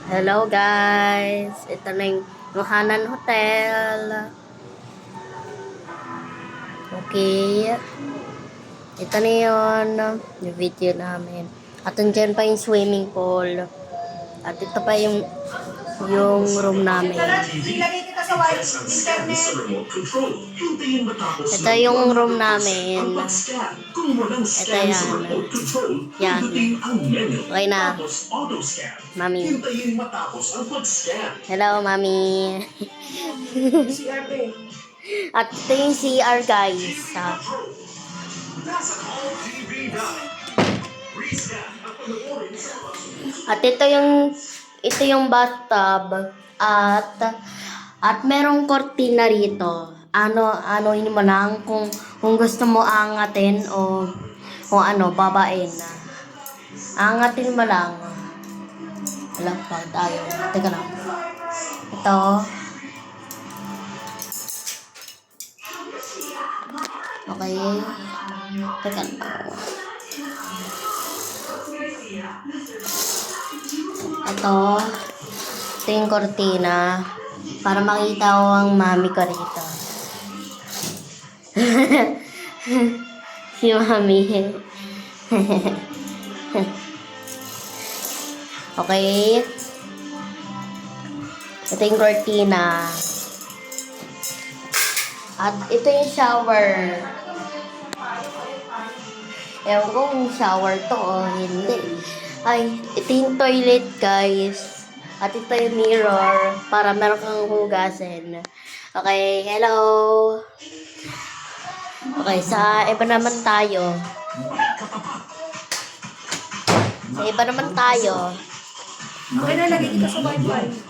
Hello guys, ito na yung Yohanan Hotel. Okay, ito na yun, yung video namin. At andyan pa yung swimming pool. At ito pa yung room namin. Ilagay kita sa internet. Ito yung room namin. Ito yan. Yan. Okay na. Mami. Hello, Mami. CR ba eh? At ito yung CR, guys. At ito yung bathtub. At merong kortina rito. Ano yun mo lang kung gusto mo angatin o kung babain. Angatin mo lang. Wala pa tayo. Teka lang. Ito. Okay. Teka lang. Ito yung kortina para makita ko ang mami ko rito. Si mami. Okay. Ito yung kortina. At ito yung shower. Ewan ko kung shower to o hindi. Ay, ito yung toilet, guys. At ito yung mirror para meron kang hugasin. Okay, hello. Okay, sa iba naman tayo. Okay na, lagay kita sa wifi.